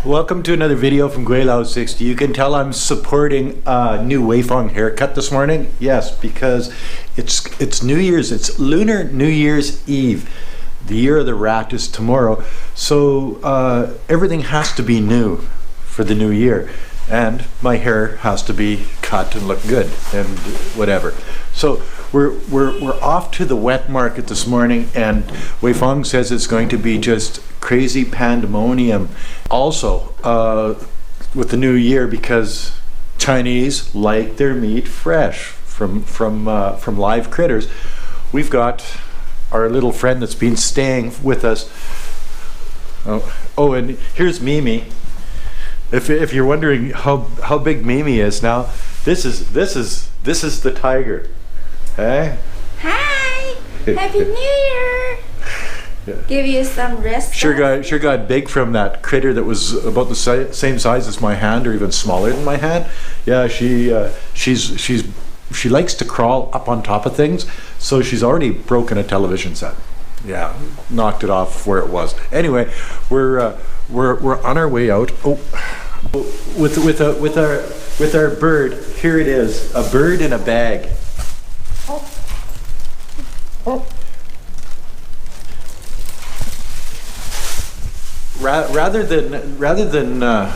Welcome to another video from Gweilo 60. You can tell I'm supporting a new Weifang haircut this morning. Yes, because it's New Year's. It's Lunar New Year's Eve. The year of the rat is tomorrow. So everything has to be new for the new year. And my hair has to be cut and look good and whatever. So we're off to the wet market this morning, and Weifang says it's going to be just crazy pandemonium. Also, with the new year, because Chinese like their meat fresh from live critters. We've got our little friend that's been staying with us. Oh, and here's Mimi. If you're wondering how big Mimi is now, this is the tiger. Hey. Hi. Happy New Year. Yeah. Give you some rest. Sure got big from that critter that was about the same size as my hand, or even smaller than my hand. Yeah, she likes to crawl up on top of things, so she's already broken a television set. Yeah, knocked it off where it was. Anyway, we're on our way out. Oh, with our bird. Here it is, a bird in a bag. Oh. Rather than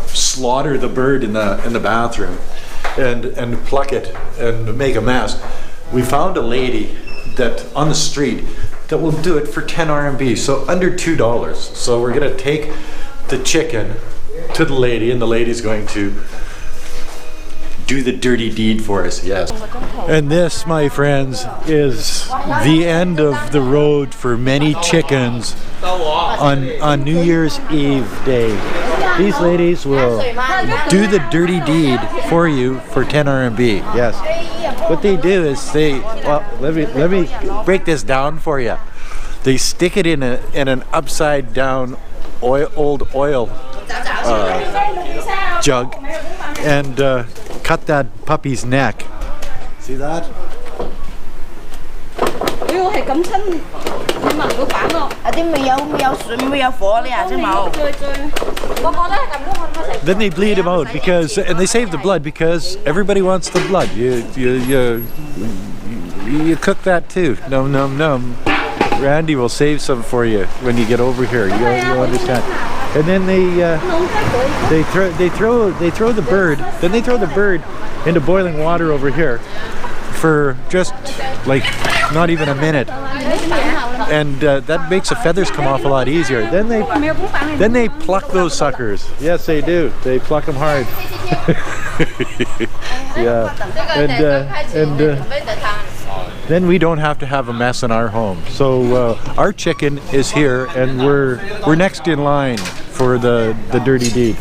slaughter the bird in the bathroom and pluck it and make a mess, we found a lady that on the street that will do it for 10 RMB, so under $2. So we're gonna take the chicken to the lady, and the lady's going to do the dirty deed for us. Yes. And this, my friends, is the end of the road for many chickens on New Year's Eve day. These ladies will do the dirty deed for you for 10 RMB. Yes. What they do is let me break this down for you. They stick it in an upside down old oil jug and cut that puppy's neck. See that? Then they bleed him out and they save the blood because everybody wants the blood. You cook that too. Num. Randy will save some for you when you get over here. You'll understand. And then they throw the bird. Then they throw the bird into boiling water over here for just like not even a minute, and that makes the feathers come off a lot easier. Then they pluck those suckers. Yes, they do. They pluck them hard. Yeah, and then we don't have to have a mess in our home. So our chicken is here, and we're next in line for the dirty deed.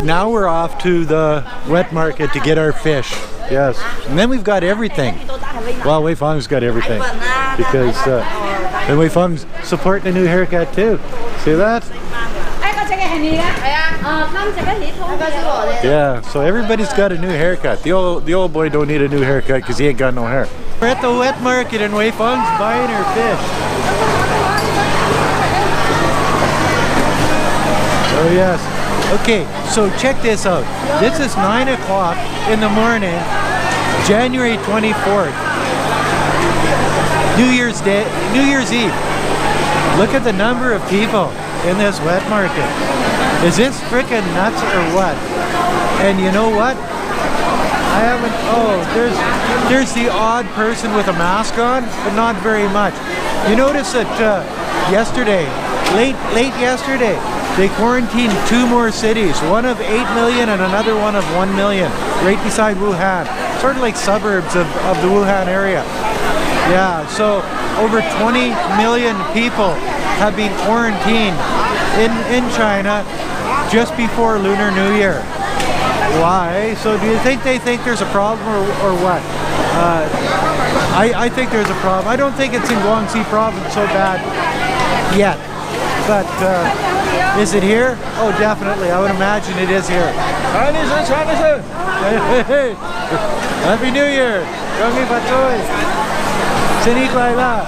Now we're off to the wet market to get our fish. Yes, and then we've got everything. Well, Weifang's got everything because and Weifang's supporting a new haircut too. See that? Yeah, so everybody's got a new haircut. The old boy don't need a new haircut because he ain't got no hair. We're at the wet market and Weifang's buying her fish. Oh yes. Okay, so check this out. This is 9 o'clock in the morning, January 24th. New Year's Day, New Year's Eve. Look at the number of people in this wet market. Is this frickin' nuts or what? And you know what? There's the odd person with a mask on, but not very much. You notice that yesterday, late yesterday, they quarantined 2 more cities, one of 8 million and another one of 1 million, right beside Wuhan. Sort of like suburbs of the Wuhan area. Yeah, so over 20 million people have been quarantined in China just before Lunar New Year. Why? So do you think they think there's a problem or what? I think there's a problem. I don't think it's in Guangxi province so bad yet. but is it here? Oh, definitely. I would imagine it is here. Hey. Happy New Year! Yogi Batoy! Sini Gweilo!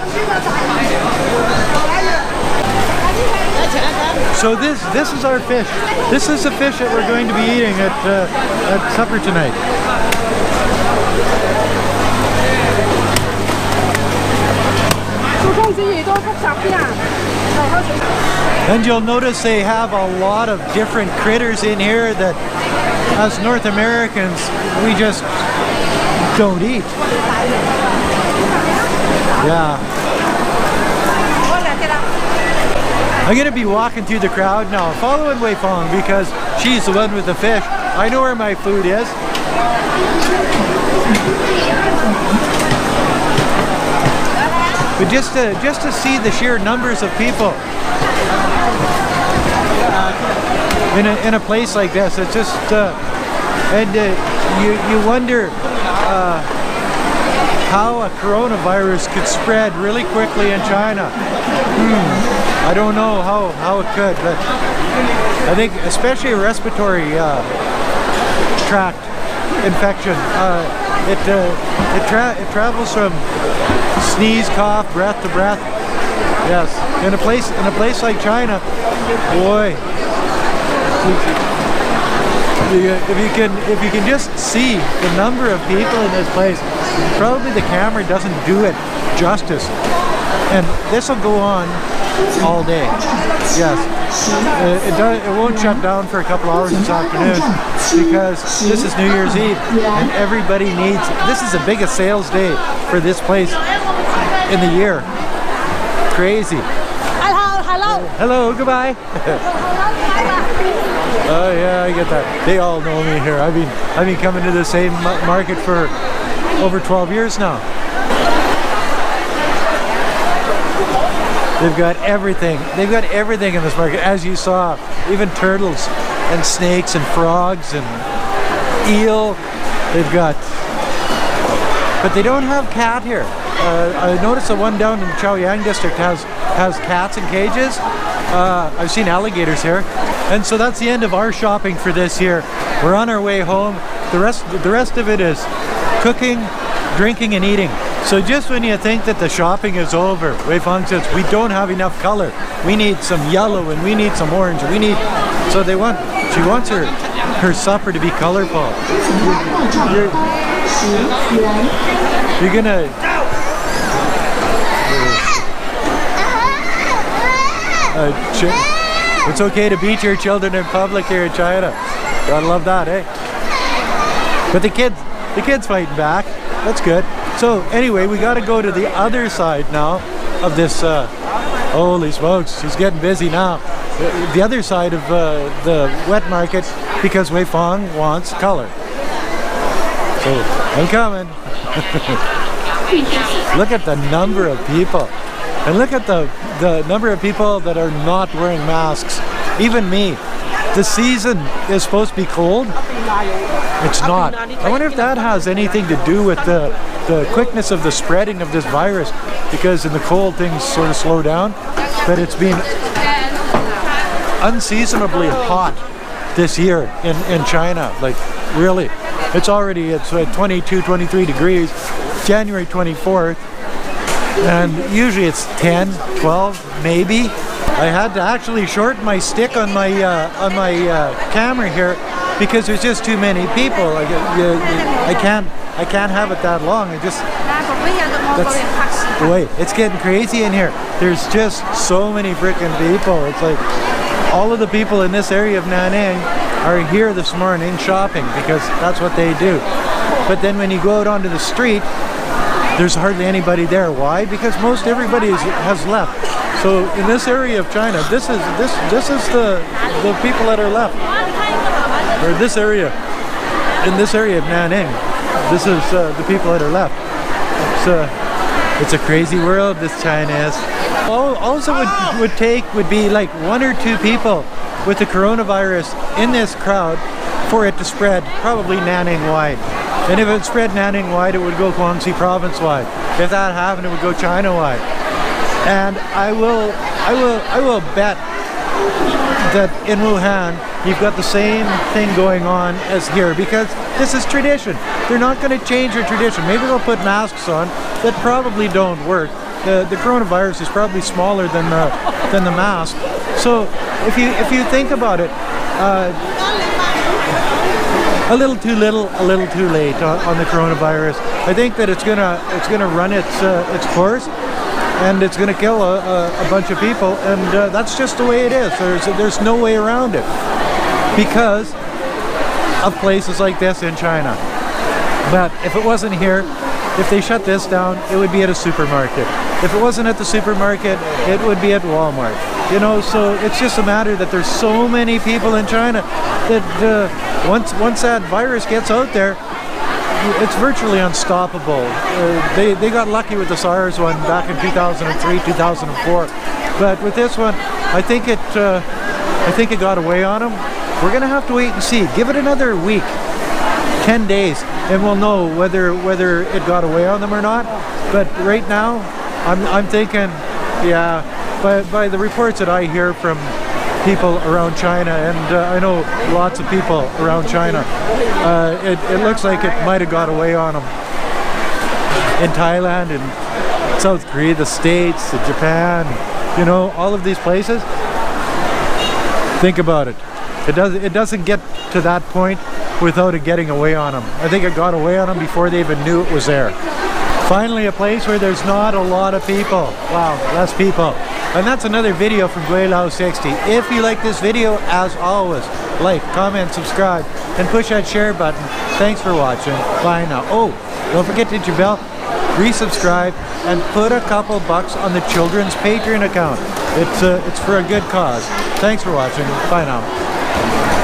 So this is our fish. This is the fish that we're going to be eating at supper tonight. And you'll notice they have a lot of different critters in here that as North Americans we just don't eat. Yeah. I'm going to be walking through the crowd now, following Wei Fong because she's the one with the fish. I know where my food is. But just to see the sheer numbers of people in a place like this, it's just you wonder how a coronavirus could spread really quickly in China. I don't know how it could, but I think especially a respiratory tract infection. It travels from sneeze, cough, breath to breath. Yes, in a place like China, boy. If you can just see the number of people in this place, probably the camera doesn't do it justice. And this will go on all day. Yes, it won't shut down for a couple hours this afternoon because this is New Year's Eve and everybody needs. This is the biggest sales day for this place in the year. Crazy. Hello, goodbye. Oh yeah, I get that. They all know me here. I've been coming to the same market for over 12 years now. They've got everything. They've got everything in this market, as you saw. Even turtles and snakes and frogs and eel. They've got, but they don't have cat here. I noticed the one down in Chaoyang district has cats in cages. I've seen alligators here. And so that's the end of our shopping for this year. We're on our way home. The rest of it is cooking, drinking, and eating. So just when you think that the shopping is over, Wei Fong says we don't have enough color. We need some yellow and we need some orange. So she wants her supper to be colorful. You're gonna. It's okay to beat your children in public here in China. Gotta love that, eh? But the kids fighting back. That's good. So anyway, we got to go to the other side now of this. Holy smokes, she's getting busy now. The other side of the wet market because Wei Fong wants color. So I'm coming. Look at the number of people. And look at the number of people that are not wearing masks. Even me. The season is supposed to be cold. It's not. I wonder if that has anything to do with the quickness of the spreading of this virus, because in the cold things sort of slow down. But it's been unseasonably hot this year in China. Like really. It's 22, 23 degrees. January 24th. And usually it's 10, 12, maybe. I had to actually shorten my stick on my camera here because there's just too many people. I can't have it that long. That's the way. It's getting crazy in here. There's just so many freaking people. It's like all of the people in this area of Nanning are here this morning shopping because that's what they do. But then when you go out onto the street, there's hardly anybody there. Why? Because most everybody has left. So in this area of China, this is the people that are left. Or this area, in this area of Nanning, this is the people that are left. It's a crazy world, this China is. All it would take would be like 1 or 2 people with the coronavirus in this crowd for it to spread, probably Nanning-wide. And if it spread Nanning-wide, it would go Guangxi province-wide. If that happened, it would go China-wide. And I will bet that in Wuhan you've got the same thing going on as here, because this is tradition. They're not going to change their tradition. Maybe they'll put masks on that probably don't work. The coronavirus is probably smaller than the mask. So if you think about it, a little too little, a little too late on the coronavirus. I think that it's gonna run its course, and it's gonna kill a bunch of people, and that's just the way it is. There's no way around it because of places like this in China. But if it wasn't here, if they shut this down, it would be at a supermarket. If it wasn't at the supermarket, it would be at Walmart. You know, so it's just a matter that there's so many people in China that once that virus gets out there, it's virtually unstoppable. They got lucky with the SARS one back in 2003, 2004, but with this one, I think it got away on them. We're gonna have to wait and see. Give it another week, 10 days, and we'll know whether it got away on them or not. But right now, I'm thinking, yeah, by the reports that I hear from people around China, and I know lots of people around China, it looks like it might have got away on them in Thailand, in South Korea, the States, Japan, you know, all of these places. Think about it. It doesn't get to that point without it getting away on them. I think it got away on them before they even knew it was there. Finally, a place where there's not a lot of people. Wow, less people. And that's another video from Gweilo 60. If you like this video, as always, like, comment, subscribe, and push that share button. Thanks for watching. Bye now. Oh, don't forget to hit your bell, resubscribe, and put a couple bucks on the children's Patreon account. It's for a good cause. Thanks for watching. Bye now.